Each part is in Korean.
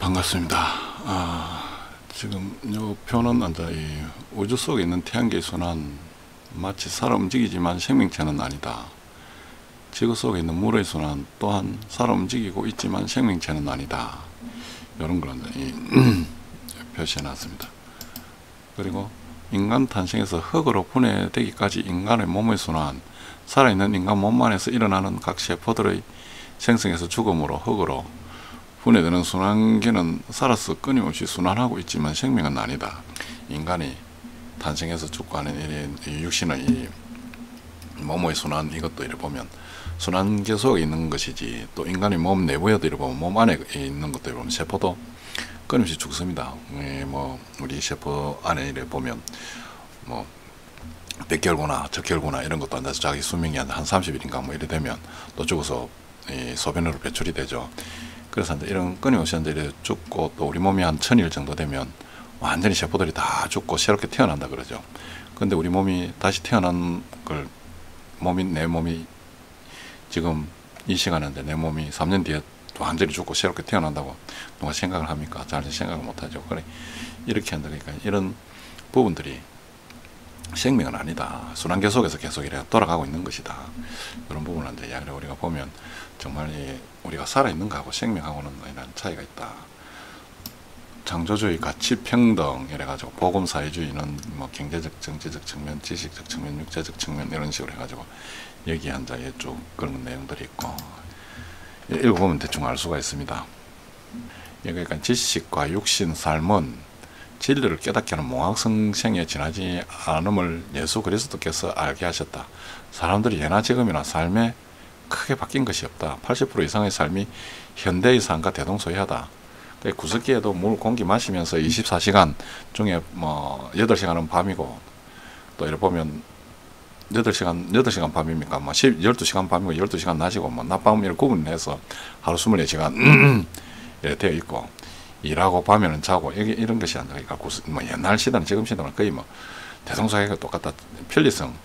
반갑습니다. 지금 요 표는 앉아 이 우주 속에 있는 태양계의 순환, 마치 살아 움직이지만 생명체는 아니다. 지구 속에 있는 물의 순환 또한 살아 움직이고 있지만 생명체는 아니다. 이런 걸 표시해 놨습니다. 그리고 인간 탄생에서 흙으로 분해되기까지 인간의 몸의 순환, 살아있는 인간 몸 안에서 일어나는 각 세포들의 생성에서 죽음으로 흙으로 분해되는 순환계는 살아서 끊임없이 순환하고 있지만 생명은 아니다. 인간이 탄생해서 죽고 하는 이 육신의 이 몸의 순환, 이것도 이래 보면 순환계 속에 있는 것이지, 또 인간의 몸 내부에도 이래 보면 몸 안에 있는 것도 이래 보면 세포도 끊임없이 죽습니다. 우리 세포 안에 이래 보면 백혈구나 적혈구나 이런 것도 앉아서 자기 수명이 한 30일인가 이래 되면 또 죽어서 소변으로 배출이 되죠. 그래서 이런 끊임없이 이래 죽고, 또 우리 몸이 한 1000일 정도 되면 완전히 세포들이 다 죽고 새롭게 태어난다 그러죠. 근데 우리 몸이 다시 태어난 걸 내 몸이 지금 이 시간인데 내 몸이 3년 뒤에 완전히 죽고 새롭게 태어난다고 누가 생각을 합니까? 잘 생각을 못하죠. 그래 이렇게 한다. 그러니까 이런 부분들이 생명은 아니다. 순환계 속에서 계속 이래 돌아가고 있는 것이다. 그런 부분을 이제 이야기를 우리가 보면 정말 우리가 살아있는 거하고 생명하고는 이런 차이가 있다. 창조주의 가치 평등 이래가지고 복음 사회주의는 경제적, 정치적 측면, 지식적 측면, 육체적 측면 이런 식으로 해가지고 여기 앉아에 쭉 그런 내용들이 있고, 읽어보면 대충 알 수가 있습니다. 그러니까 지식과 육신 삶은 진리를 깨닫게 하는 몽학성생에 지나지 않음을 예수 그리스도께서 알게 하셨다. 사람들이 예나 지금이나 삶에 크게 바뀐 것이 없다. 80% 이상의 삶이 현대의 삶과 대동소이하다. 구석기에도 물 공기 마시면서 24시간 중에 8시간은 밤이고, 또 이렇게 보면 8시간 밤입니까? 12시간 밤이고 12시간 낮이고 낮밤 이렇게 구분해서 하루 24시간 이렇게 되어 있고, 일하고 밤에는 자고 이런 것이 아니라 옛날 시대는 지금 시대는 거의 대동소이하고 똑같다. 편리성,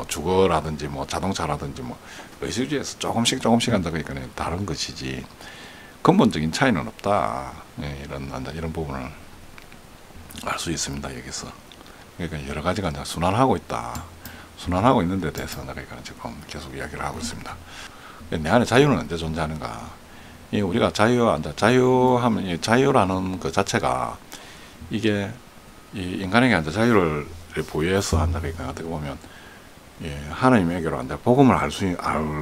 주거라든지 자동차라든지 의식주에서 조금씩 한다. 그러니까 다른 것이지 근본적인 차이는 없다. 이런 부분을 알 수 있습니다. 여기서. 그러니까 여러 가지가 이제 순환하고 있다. 순환하고 있는 데 대해서 그러니까 지금 계속 이야기를 하고 있습니다. 내 안에 자유는 언제 존재하는가? 우리가 자유하면 자유라는 그 자체가 이게 인간에게 자유를 보유해서 그러니까 어떻게 보면 하나님에게로 복음을 알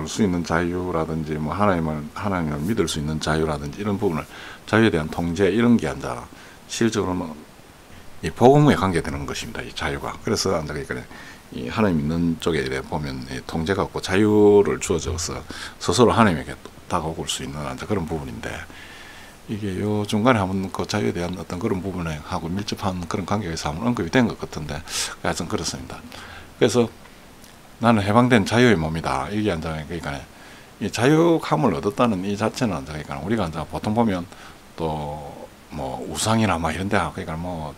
수 있는 자유라든지 하나님을 믿을 수 있는 자유라든지 이런 부분을, 자유에 대한 통제 이런 게 실질적으로는 이 복음에 관계되는 것입니다. 이 자유가. 그래서 그러니까 이 하나님 믿는 쪽에 이래 보면 통제가 없고 자유를 주어져서 스스로 하나님에게 다가올 수 있는 그런 부분인데, 이게 요 중간에 한번 그 자유에 대한 어떤 그런 부분에 하고 밀접한 그런 관계에서 한번 언급이 된 것 같은데, 하여튼 그렇습니다. 그래서 나는 해방된 자유의 몸이다. 이게 그러니까 이 자유감을 얻었다는 이 자체는 그러니까 우리가 보통 보면 또 우상이나 이런 데 그러니까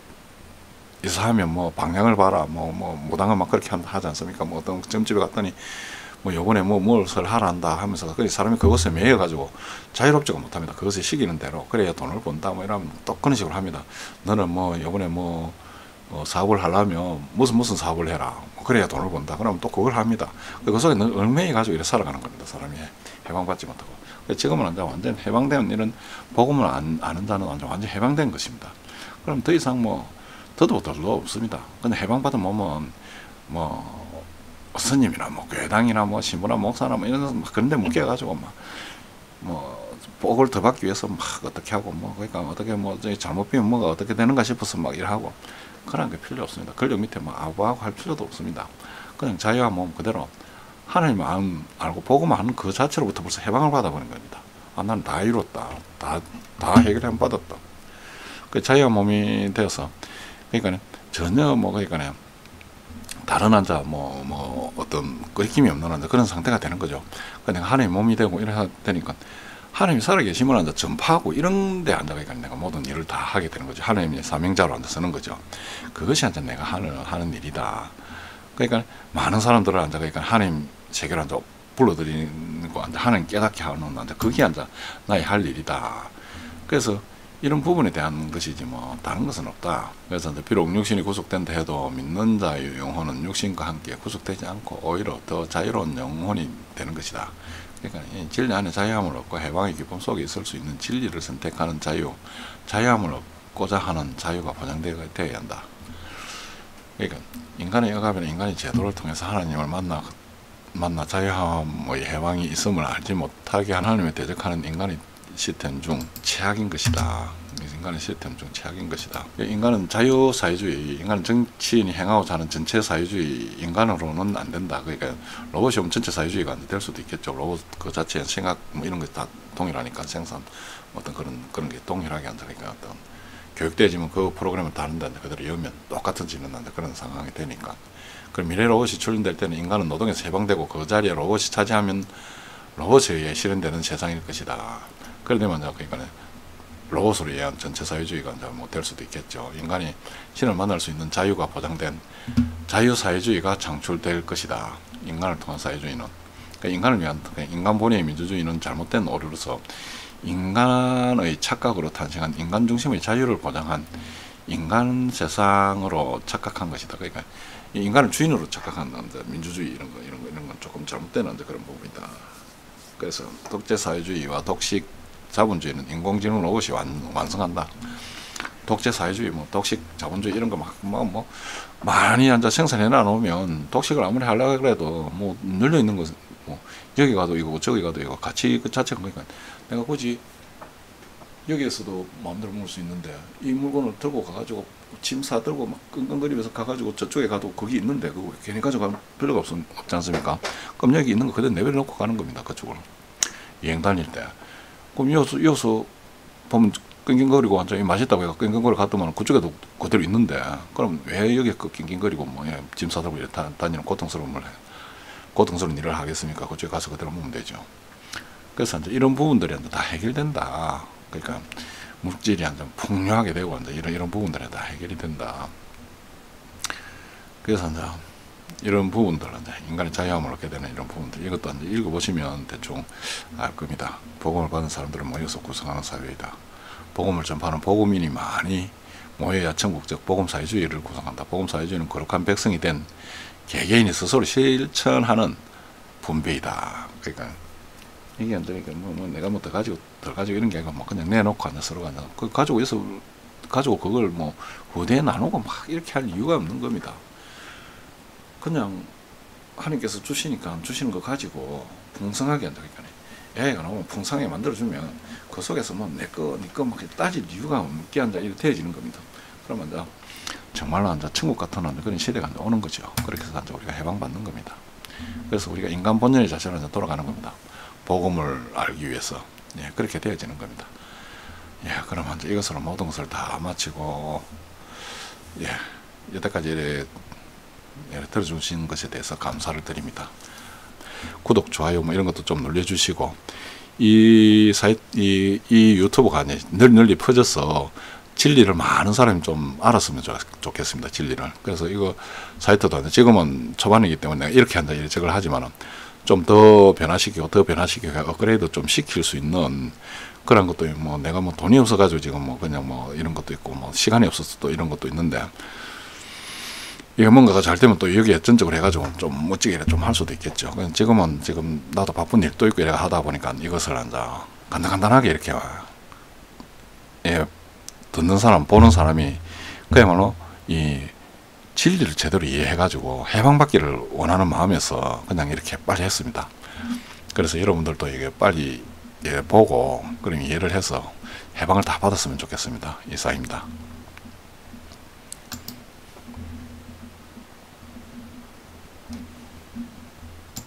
이사하면 방향을 봐라 무당은 그렇게 하지 않습니까? 어떤 점집에 갔더니 요번에 무엇을 하라 한다 하면서 그 사람이 그것에 매여 가지고 자유롭지가 못합니다. 그것에 시키는 대로 그래야 돈을 번다 이러면 또 그런 식으로 합니다. 너는 요번에 사업을 하려면 무슨 사업을 해라. 그래야 돈을 번다. 그러면 또 그걸 합니다. 그 속에 얽매이 가지고 이렇게 살아가는 겁니다. 사람이 해방받지 못하고. 지금은 완전 해방된 이런 복음을 아는 자는 완전 해방된 것입니다. 그럼 더 이상 더도 덜도 없습니다. 근데 해방받은 몸은 스님이나 교회당이나 신부나 목사나 이런 그런데 묶여가지고 복을 더 받기 위해서 어떻게 하고 그러니까 어떻게 잘못 비면 뭐가 어떻게 되는가 싶어서 일하고 그런 게 필요 없습니다. 권력 밑에 아부하고 할 필요도 없습니다. 그냥 자유한 몸 그대로 하나님 알고 복음을 하는 그 자체로부터 벌써 해방을 받아버린 겁니다. 나는 다 이뤘다. 다 해결해 받았다. 그 자유한 몸이 되어서 그러니까 전혀 그러니까 다른 어떤 끓김이 없는 그런 상태가 되는 거죠. 그러니까 하나님 몸이 되고 이래 되니까 하나님이 살아계심을 전파하고 이런 데 그러니까 내가 모든 일을 다 하게 되는 거죠. 하나님의 사명자로 쓰는 거죠. 그것이 내가 하는 일이다. 그러니까 많은 사람들을 그러니까 하나님 세계로 불러들이는 거 하나님 깨닫게 하는 그게 나의 할 일이다. 그래서 이런 부분에 대한 것이지 뭐 다른 것은 없다. 그래서 이제 비록 육신이 구속된다 해도 믿는 자의 영혼은 육신과 함께 구속되지 않고 오히려 더 자유로운 영혼이 되는 것이다. 그러니까 이 진리 안에 자유함을 얻고 해방의 기쁨 속에 있을 수 있는 진리를 선택하는 자유, 자유함을 얻고자 하는 자유가 보장되어야 한다. 그러니까 인간의 억압이나 인간의 제도를 통해서 하나님을 만나 자유함의 해방이 있음을 알지 못하게 하나님을 대적하는 인간의 시스템 중 최악인 것이다. 인간의 시스템 중 최악인 것이다. 인간은 자유사회주의, 인간은 정치인이 행하고자 하는 전체 사회주의 인간으로는 안 된다. 그러니까 로봇이 전체 사회주의가 안 될 수도 있겠죠. 로봇 그 자체의 생각 뭐 이런 거 다 동일하니까 생산 어떤 그런 게 동일하게 한다. 그러니까 어떤 교육되지만 그 프로그램을 다른데 그대로 여면 똑같은 짓는 한다. 그런 상황이 되니까. 그럼 미래 로봇이 출현될 때는 인간은 노동에서 해방되고 그 자리에 로봇이 차지하면 로봇에 의해 실현되는 세상일 것이다. 그러면 그러니까 로봇으로 의한 전체 사회주의가 뭐 될 수도 있겠죠. 인간이 신을 만날 수 있는 자유가 보장된 자유사회주의가 창출될 것이다. 인간을 통한 사회주의는. 그러니까 인간을 위한 인간 본연의 민주주의는 잘못된 오류로서 인간의 착각으로 탄생한 인간 중심의 자유를 보장한 인간 세상으로 착각한 것이다. 그러니까 인간을 주인으로 착각한 민주주의 이런 건 조금 잘못된 그런 부분이다. 그래서 독재 사회주의와 독식 자본주의는 인공지능 로봇이 완성한다. 독재 사회주의, 뭐 독식 자본주의 이런 거 뭐 많이 생산해 놔놓으면 독식을 아무리 하려고 해도 뭐 눌려 있는 것은 뭐 여기 가도 이거 저기 가도 이거 같이 그 자체가 그러니까 내가 굳이 여기에서도 마음대로 먹을 수 있는데 이 물건을 들고 가가지고 짐 싸들고 막 끙끙거리면서 가가지고 저쪽에 가도 거기 있는데 그거 괜히 가져가면 별로가 없지 않습니까? 그럼 여기 있는 거 그대로 내버려놓고 가는 겁니다. 그쪽으로 여행 다닐 때. 그럼 여기서 보면 끙끙거리고 완전히 맛있다고 해서 끙끙거리고 갔더만 그쪽에도 그대로 있는데 그럼 왜 여기 그 낑낑거리고 뭐 짐 싸들고 다니는 고통스러운 일을 하겠습니까? 그쪽에 가서 그대로 먹으면 되죠. 그래서 이제 이런 부분들이 다 해결된다. 그러니까 물질이 풍요하게 되고 이런 부분들이 다 해결이 된다. 그래서 이제 이런 부분들, 인간의 자유함을 얻게 되는 이런 부분들, 이것도 이제 읽어보시면 대충 알 겁니다. 복음을 받은 사람들을 모여서 구성하는 사회이다. 복음을 전파하는 복음인이 많이 모여야 천국적 복음사회주의를 구성한다. 복음사회주의는 거룩한 백성이 된 개개인이 스스로 실천하는 분배이다. 그러니까 이게 내가 뭐 더 가지고 이런 게 아니고 뭐 그냥 내놓고 서로가 그 가지고 그걸 뭐 후대에 나누고 막 이렇게 할 이유가 없는 겁니다. 그냥 하나님께서 주시니까 주시는 거 가지고 풍성하게 한다. 그러니까 애가 나오면 풍성하게 만들어주면 그 속에서 뭐 내 거 막 따질 이유가 없게 한다 이렇게 되어지는 겁니다. 그러면 이제 정말로 천국 같은 그런 시대가 오는 거죠. 그렇게 해서 우리가 해방받는 겁니다. 그래서 우리가 인간 본연의 자체로 돌아가는 겁니다. 복음을 알기 위해서. 예, 그렇게 되어지는 겁니다. 예, 그러면 이것으로 모든 것을 다 마치고, 예, 여태까지 들어주신 것에 대해서 감사를 드립니다. 구독, 좋아요, 뭐 이런 것도 좀 눌러주시고, 이 유튜브가 널리 퍼져서 진리를 많은 사람이 좀 알았으면 좋겠습니다. 진리를. 그래서 이거 사이트도 지금은 초반이기 때문에 내가 이렇게 한다, 저걸 하지만은 좀 더 변화시키고 업그레이드 좀 시킬 수 있는 그런 것도 뭐 내가 뭐 돈이 없어가지고 지금 뭐 그냥 뭐 이런 것도 있고 뭐 시간이 없어서 또 이런 것도 있는데 이게 뭔가가 잘 되면 또 여기에 전적으로 해가지고 좀 멋지게 좀 할 수도 있겠죠. 지금 나도 바쁜 일도 있고 이래 하다 보니까 이것을 간단하게 이렇게 예, 듣는 사람, 보는 사람이 그야말로 이 진리를 제대로 이해해가지고 해방받기를 원하는 마음에서 그냥 이렇게 빨리 했습니다. 그래서 여러분들도 이게 빨리 보고 그럼 이해를 해서 해방을 다 받았으면 좋겠습니다. 이상입니다.